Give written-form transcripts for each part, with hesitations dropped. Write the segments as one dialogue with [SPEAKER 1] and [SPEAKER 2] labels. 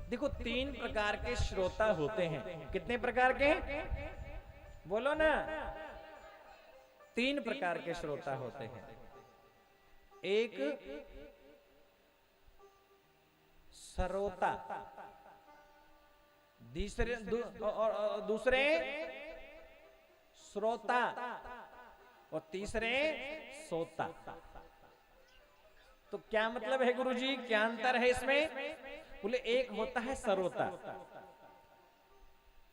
[SPEAKER 1] देखो, तीन प्रकार के श्रोता होते हैं। कितने प्रकार के? बोलो ना। तीन प्रकार के श्रोता होते हैं। एक सरोता, और दूसरे श्रोता, और तीसरे सोता। तो क्या मतलब है गुरुजी, क्या अंतर है इसमें? बोले एक होता है सरोता।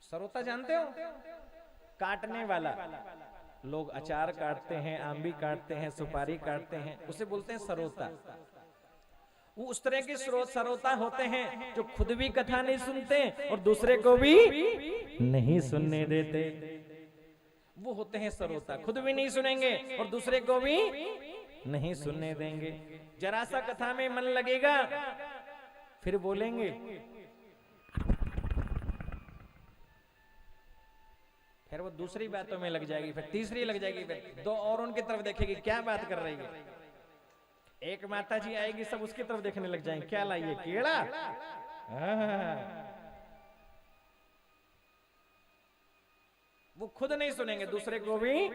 [SPEAKER 1] सरोता जानते हो? काटने वाला। लोग अचार काटते हैं, आम भी काटते हैं, सुपारी काटते हैं, उसे बोलते हैं सरोता। वो उस तरह के सरोता होते हैं जो खुद भी कथा नहीं सुनते और दूसरे को भी नहीं सुनने देते। वो होते हैं सरोता, खुद भी नहीं सुनेंगे और दूसरे को भी नहीं सुनने देंगे। जरा सा कथा में मन लगेगा, फिर बोलेंगे, फिर वो दूसरी बातों में लग जाएगी, फिर तीसरी लग जाएगी, फिर दो और उनकी तरफ देखेगी क्या बात कर रही है। एक माता जी आएगी, सब उसकी तरफ देखने लग जाएंगे, क्या लाइए, केला? वो खुद नहीं सुनेंगे, दूसरे को भी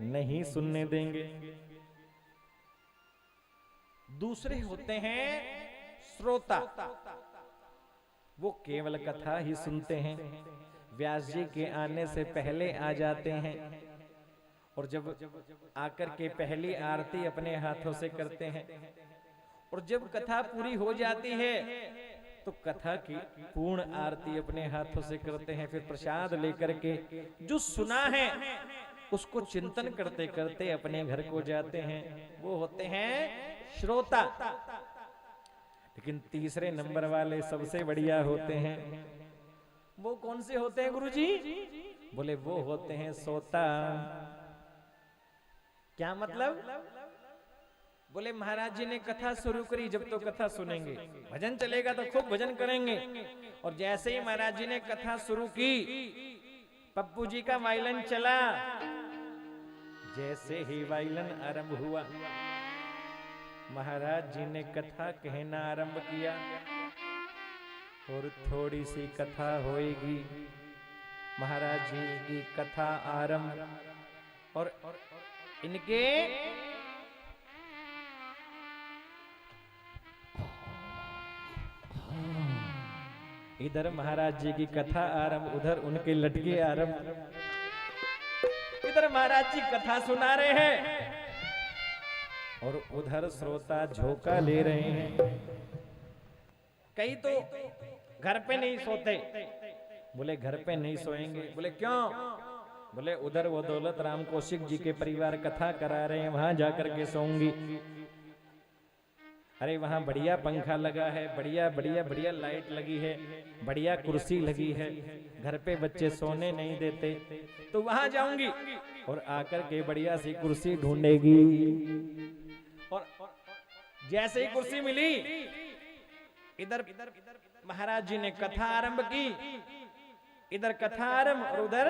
[SPEAKER 1] नहीं सुनने देंगे। दूसरे होते हैं श्रोता। वो केवल कथा ही सुनते हैं, व्यास जी के आने से पहले आ जाते हैं और जब आकर के पहली आरती अपने हाथों से करते हैं, और जब कथा पूरी हो जाती है तो कथा की पूर्ण आरती अपने हाथों से करते हैं। फिर प्रसाद लेकर के जो सुना है उसको चिंतन करते करते अपने घर को जाते हैं। वो होते हैं श्रोता। लेकिन तीसरे नंबर वाले सबसे बढ़िया होते हैं। वो कौन से होते हैं गुरुजी? बोले वो होते हैं सोता। क्या मतलब? बोले महाराज जी ने कथा शुरू करी, जब तो कथा सुनेंगे, भजन चलेगा तो खूब भजन करेंगे, और जैसे ही महाराज जी ने कथा शुरू की, पप्पू जी का वायलन चला, जैसे ही वायलन आरंभ हुआ, महाराज जी ने कथा कहना आरंभ किया, और थोड़ी सी कथा होएगी, महाराज जी की कथा आरंभ, और इनके इधर महाराज जी की कथा आरंभ, उधर उनके लटके आरंभ। इधर महाराज जी कथा सुना रहे हैं और उधर श्रोता झोंका ले रहे हैं। कई तो घर पे नहीं सोते। बोले घर पे नहीं सोएंगे। बोले क्यों? बोले उधर वो दौलत राम कौशिक जी के परिवार कथा करा रहे हैं, वहां जाकर के सोऊंगी। अरे वहां बढ़िया पंखा लगा है, बढ़िया बढ़िया बढ़िया लाइट लगी है, बढ़िया कुर्सी लगी है, घर पे बच्चे सोने नहीं देते, तो वहां जाऊंगी और आकर के बढ़िया सी कुर्सी ढूंढेगी। और जैसे ही कुर्सी मिली, इधर महाराज जी ने कथा आरंभ की, इधर कथा आरंभ और उधर,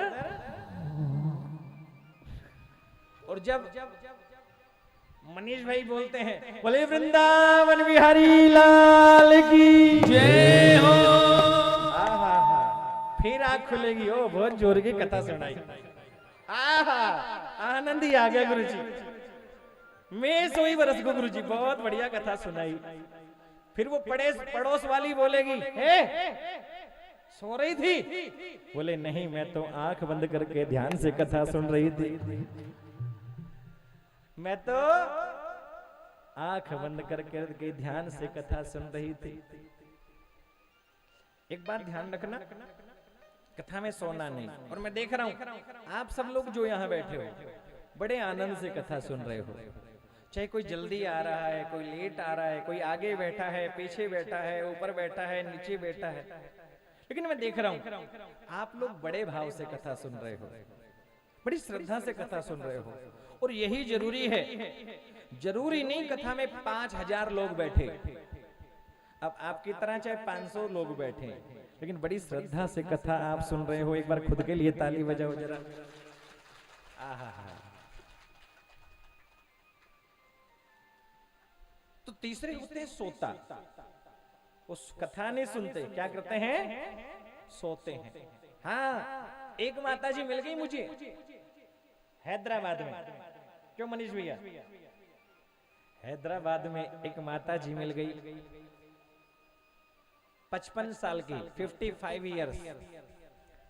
[SPEAKER 1] और जब मनीष भाई बोलते हैं, बोले वृंदावन बिहारी लाल की जय हो, फिर आंख खुलेगी। ओ बहुत जोर की कथा सुनाई, आहा आनंद ही आ गया गुरुजी। मैं सोई बरस को गुरुजी, बहुत बढ़िया कथा सुनाई। फिर वो पड़ोस वाली बोलेगी, हे सो रही थी? बोले नहीं, मैं तो आंख बंद करके ध्यान से कथा सुन रही थी। मैं तो आंख बंद करके ध्यान से कथा सुन रही थी। एक बात ध्यान रखना, कथा में सोना नहीं। और मैं देख रहा हूं आप सब लोग जो यहाँ बैठे हो, बड़े आनंद से कथा सुन रहे हो। चाहे कोई जल्दी आ रहा है, कोई लेट आ रहा है, कोई आगे बैठा है, पीछे बैठा है, ऊपर बैठा है, नीचे बैठा है, लेकिन मैं देख रहा हूं आप लोग बड़े भाव से कथा सुन रहे हो, बड़ी श्रद्धा से कथा सुन रहे हो। और यही जरूरी है। जरूरी नहीं कथा में 5000 लोग बैठे, अब आपकी तरह चाहे 500 लोग बैठे, लेकिन बड़ी श्रद्धा से कथा आप सुन रहे हो। एक बार खुद के लिए ताली बजाओ जरा। आहा। तो तीसरे होते हैं सोता। उस कथा नहीं सुनते, क्या करते हैं? सोते हैं। हाँ, एक माता जी मिल गई मुझे हैदराबाद में। क्यों मनीष भैया? हैदराबाद में एक माता जी मिल गई, 55 साल की, 55 इयर्स।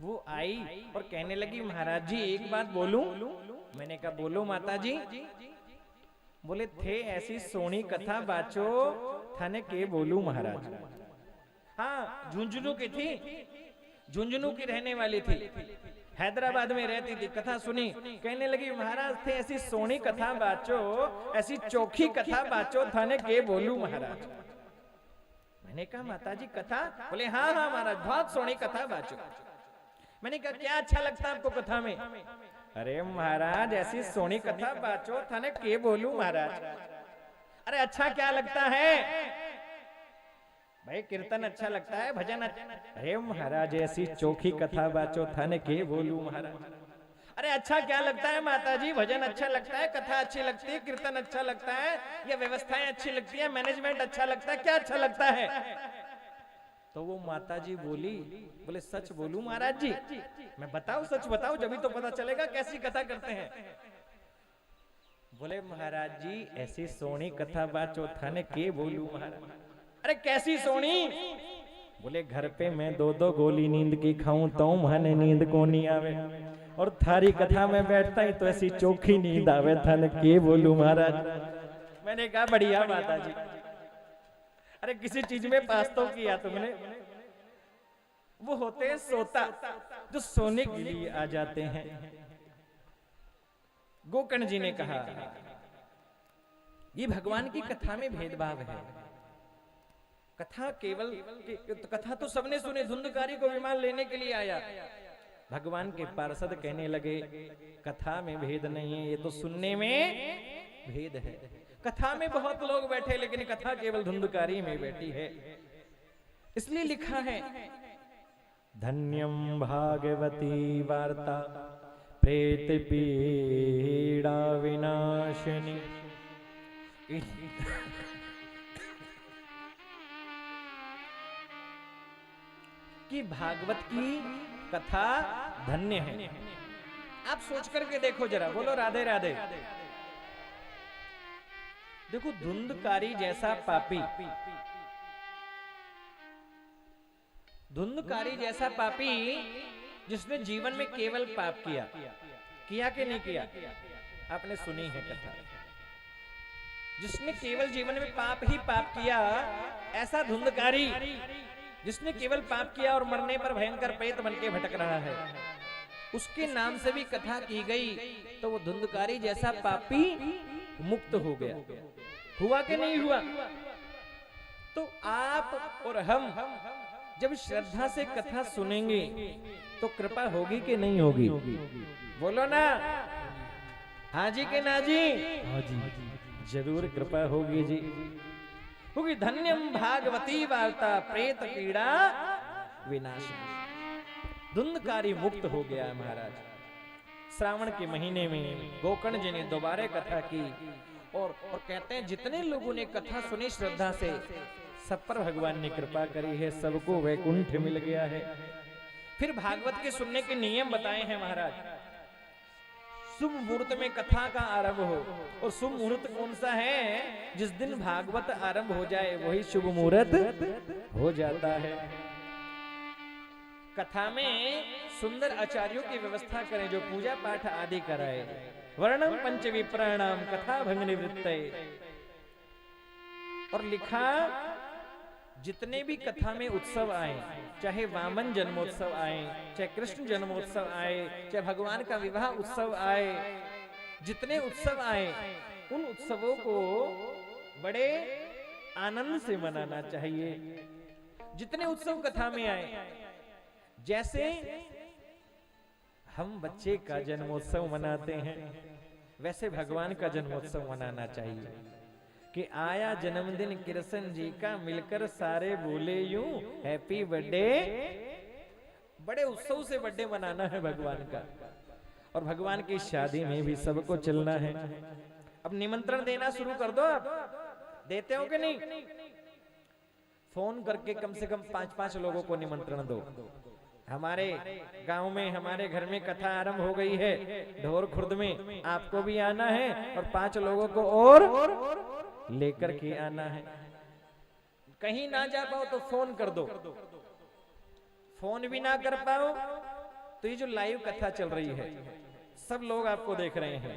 [SPEAKER 1] वो आई और कहने लगी, महाराज जी एक बात बोलूं? मैंने कहा बोलो माता जी। बोले, थे ऐसी सोनी कथा बाचो थाने के बोलू महाराज। हाँ, झुंझुनू की थी, झुंझुनू की रहने वाली थी, हैदराबाद में रहती थी। कथा सुनी, कहने लगी महाराज थे ऐसी सोनी कथा बाचो, ऐसी चोखी कथा बाचो थाने के बोलू महाराज। मैंने कहा माता जी कथा? बोले हाँ हाँ महाराज, बहुत सोनी कथा बाचो। मैंने कहा क्या अच्छा लगता है आपको कथा में? अरे महाराज ऐसी सोनी कथा बाचो थाने के बोलू महाराज। अरे अच्छा क्या लगता है भाई? कीर्तन अच्छा लगता है, भजन अच्छा। अरे महाराज ऐसी चोखी कथा बाचो थाने के बोलू महाराज। अरे अच्छा क्या लगता है माता जी? भजन अच्छा लगता है, कथा अच्छी लगती है, कीर्तन अच्छा लगता है, या व्यवस्थाएं अच्छी लगती है, मैनेजमेंट अच्छा लगता है, क्या अच्छा लगता है? तो वो माता जी बोली, बोले सच बोलू महाराज जी? मैं बताओ, सच बताओ, जब भी तो पता चलेगा कैसी कथा करते हैं। बोले महाराज जी ऐसी सोनी कथा बाचो थाने के बोलू महाराज। अरे कैसी सोनी? बोले घर पे मैं 2-2 गोली नींद की खाऊं तो माने नींद को नहीं आवे, और थारी कथा में बैठता ही तो ऐसी चोखी नींद आवे थाने के बोलू महाराज। मैंने कहा बढ़िया माता जी। अरे किसी चीज में पास तो किया तुमने। वो होते हैं सोता, जो सोने के लिए आ जाते हैं। गोकर्ण जी ने कहा ये भगवान की कथा में भेदभाव है। कथा केवल कथा तो सबने सुने, धुंधकारी को विमान लेने के लिए आया। भगवान के पार्षद कहने लगे कथा में भेद नहीं है, ये तो सुनने में भेद है। कथा में बहुत लोग बैठे, लेकिन कथा केवल धुंधकारी में बैठी है। इसलिए लिखा है धन्यम भागवती वार्ता प्रेत पीड़ा विनाशिनी। कि भागवत की कथा धन्य है। आप सोच करके देखो जरा, बोलो राधे राधे। देखो धुंधकारी जैसा पापी, धुंधकारी जैसा पापी जिसने जीवन में केवल पाप किया, किया कि नहीं किया? आपने सुनी है कथा। जिसने केवल जीवन में पाप ही पाप किया, ऐसा धुंधकारी जिसने केवल पाप किया और मरने पर भयंकर प्रेत बन के भटक रहा है, उसके नाम से भी कथा की गई तो वो धुंधकारी जैसा पापी मुक्त हो गया। हुआ कि नहीं हुआ? तो आप और हम जब श्रद्धा से कथा सुनेंगे तो कृपा होगी कि नहीं होगी? बोलो ना, हाँ जी के ना जी? हाँ जी, जरूर कृपा होगी जी। क्योंकि धन्यम भागवती वार्ता प्रेत पीड़ा विनाशिनी। धुंधकारी मुक्त हो गया है महाराज। श्रावण के महीने में गोकर्ण जी ने दोबारा कथा की और कहते हैं जितने लोगों ने कथा सुनी श्रद्धा से, सब पर भगवान ने कृपा करी है, सबको वैकुंठ मिल गया है। फिर भागवत के सुनने के नियम बताए हैं महाराज। शुभ मुहूर्त में कथा का आरंभ हो, और शुभ मुहूर्त कौन सा है? जिस दिन भागवत आरंभ हो जाए वही शुभ मुहूर्त हो जाता है। कथा में सुंदर आचार्यों की व्यवस्था करें जो पूजा पाठ आदि कराए। वर्णम पंच विप्राणाम कथा भंग निवृत्तये। और लिखा जितने भी कथा में उत्सव आए, चाहे वामन जन्मोत्सव आए, चाहे कृष्ण जन्मोत्सव आए, चाहे भगवान का विवाह उत्सव आए, जितने उत्सव आए उन उत्सवों को बड़े आनंद से मनाना चाहिए। जितने उत्सव कथा में आए, जैसे हम बच्चे का जन्मोत्सव मनाते हैं वैसे भगवान का जन्मोत्सव मनाना चाहिए। कि आया जन्मदिन कृष्ण जी का, मिलकर सारे बोले यूं हैप्पी बर्थडे। बड़े उत्सव से बर्थडे मनाना है भगवान का। और भगवान की शादी में भी सबको चलना है। अब निमंत्रण देना शुरू कर दो। आप देते हो कि नहीं? फोन करके कम से कम 5-5 लोगों को निमंत्रण दो। हमारे गांव में, हमारे घर में कथा आरंभ हो गई है ढोर खुर्द में, आपको भी आना है और 5 लोगों को और लेकर के आना है। कहीं ना जा पाओ तो फोन कर दो, फोन भी ना कर पाओ तो ये जो लाइव कथा चल रही है, सब लोग आपको देख रहे हैं,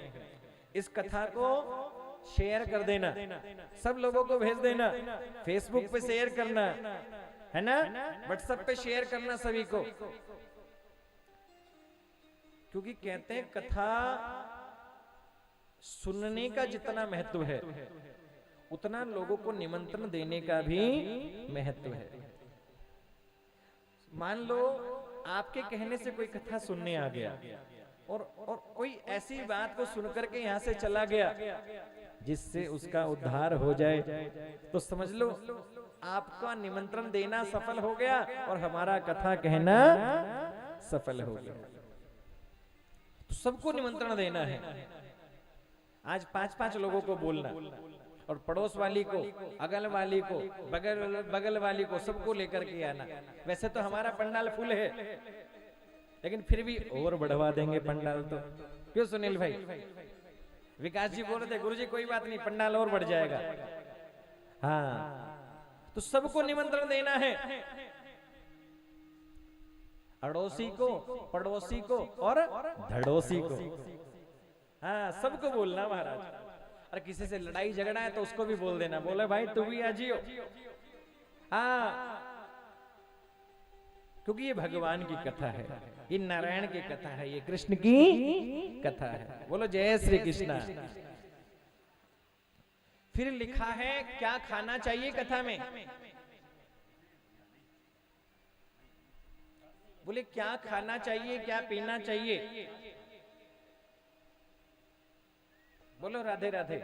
[SPEAKER 1] इस कथा को शेयर कर देना, सब लोगों को भेज देना, फेसबुक पे शेयर करना है ना, व्हाट्सएप पे शेयर करना सभी को, क्योंकि कहते हैं कथा सुनने का जितना महत्व है उतना लोगों को निमंत्रण देने का भी महत्व है। मान लो आपके कहने से कोई कथा सुनने आ गया और कोई ऐसी बात को सुनकर के यहाँ से चला गया जिससे उसका उद्धार हो जाए, तो समझ लो आपका निमंत्रण देना सफल हो गया और हमारा कथा कहना सफल हो गया। तो सबको निमंत्रण देना है। आज 5-5 लोगों को बोलना और पड़ोस वाली को, अगल वाली को, बगल वाली को, सबको लेकर के आना। वैसे तो हमारा पंडाल फुल है, लेकिन फिर भी और बढ़वा देंगे पंडाल तो, क्यों सुनील भाई? विकास जी बोल रहे थे गुरुजी कोई बात नहीं, पंडाल और बढ़ जाएगा। हाँ, तो सबको निमंत्रण देना है, अड़ोसी को, पड़ोसी को और धड़ोसी को। हाँ, सबको बोलना महाराज। और किसी से लड़ाई झगड़ा है तो उसको भी बोल देना, बोले भाई तू भी आ जियो। हाँ, क्योंकि ये भगवान की कथा है, ये नारायण की कथा है, ये कृष्ण की कथा है। बोलो जय श्री कृष्ण। फिर लिखा है क्या खाना चाहिए कथा में। बोले क्या खाना चाहिए, क्या पीना चाहिए। बोलो राधे राधे।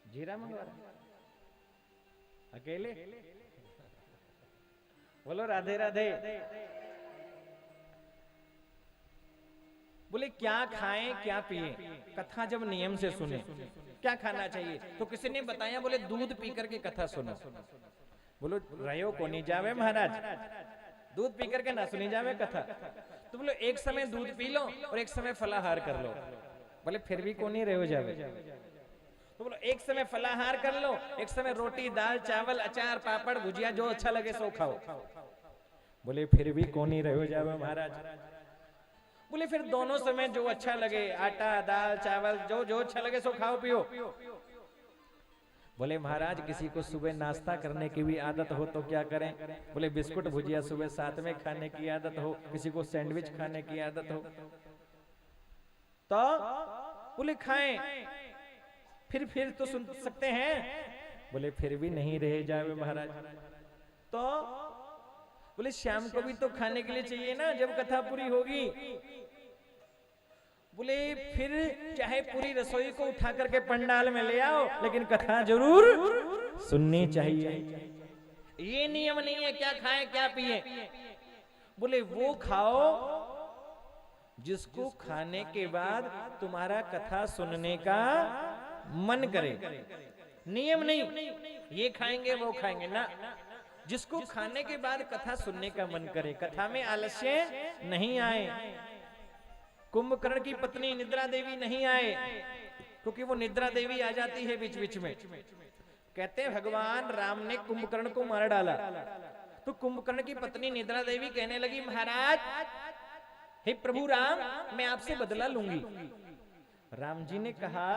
[SPEAKER 1] जीरा मंगवा अकेले, बोलो राधे राधे। बोले क्या खाएं क्या पिए, कथा जब नियम से सुने क्या खाना चाहिए, तो किसी ने बताया बोले दूध पी करके कथा सुनो। बोलो रहो को नहीं जावे महाराज, दूध पी करके ना सुनी जावे कथा। तो बोलो एक समय दूध पी लो और एक समय फलाहार कर लो। बोले फिर भी को नहीं रहो जावे। तो बोलो एक समय फलाहार कर लो, एक समय रोटी दाल चावल अचार पापड़ भुजिया जो अच्छा लगे सो खाओ। बोले फिर भी को नहीं रहो जावे महाराज। बोले फिर दोनों समय जो अच्छा लगे, आटा दाल चावल जो अच्छा लगे सो खाओ पियो। बोले महाराज किसी को सुबह नाश्ता करने की भी आदत हो तो क्या करें। बोले बिस्कुट भुजिया सुबह साथ में खाने की आदत हो, किसी को सैंडविच खाने की आदत हो तो बोले खाएं। फिर तो सुन सकते हैं। बोले फिर भी नहीं रह जाए महाराज। तो बोले शाम को भी तो खाने के लिए चाहिए ना जब कथा पूरी होगी। बोले फिर चाहे पूरी रसोई को उठा करके पंडाल में ले आओ, लेकिन कथा जरूर सुननी चाहिए। ये नियम नहीं है क्या खाएं क्या पिए। बोले वो खाओ जिसको खाने के बाद तुम्हारा कथा सुनने का मन करे। नियम नहीं ये खाएंगे वो खाएंगे ना, जिसको खाने के बाद कथा सुनने का मन करे। कथा में आलस्य नहीं आए। कुंभकर्ण की पत्नी निद्रा देवी नहीं आए, क्योंकि वो निद्रा देवी आ जाती है बीच बीच में। कहते हैं भगवान राम ने कुंभकर्ण को मार डाला, तो कुंभकर्ण की पत्नी निद्रा देवी कहने लगी महाराज हे प्रभु राम मैं आपसे बदला लूंगी। राम जी ने कहा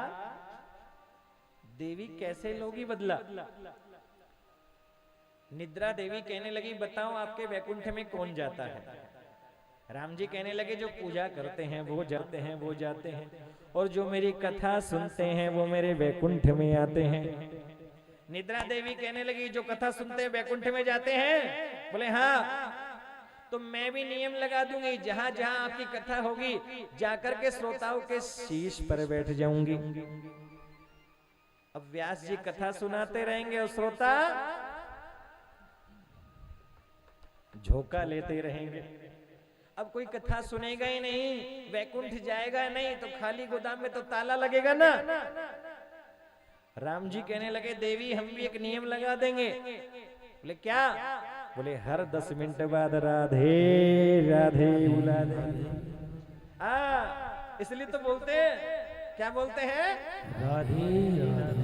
[SPEAKER 1] देवी कैसे लोगी बदला। निद्रा देवी कहने लगी बताओ आपके वैकुंठ में कौन जाता है। राम जी कहने लगे जो पूजा करते हैं वो जाते हैं वो जाते हैं, और जो मेरी कथा सुनते हैं वो मेरे वैकुंठ में आते हैं। निद्रा देवी कहने लगी जो कथा सुनते हैं वैकुंठ में जाते हैं। बोले हाँ, तो मैं भी नियम लगा दूंगी जहां जहां आपकी कथा होगी जाकर के श्रोताओं के शीश पर बैठ जाऊंगी। अब व्यास जी कथा सुनाते रहेंगे और श्रोता झोंका लेते रहेंगे। अब कोई कथा सुनेगा ही नहीं, वैकुंठ जाएगा नहीं, तो खाली गोदाम में तो ताला लगेगा ना। राम जी कहने लगे देवी हम भी एक नियम लगा देंगे। बोले क्या? बोले हर 10 मिनट बाद राधे राधे बुला दे। इसलिए तो बोलते हैं, क्या बोलते हैं?
[SPEAKER 2] राधे राधे।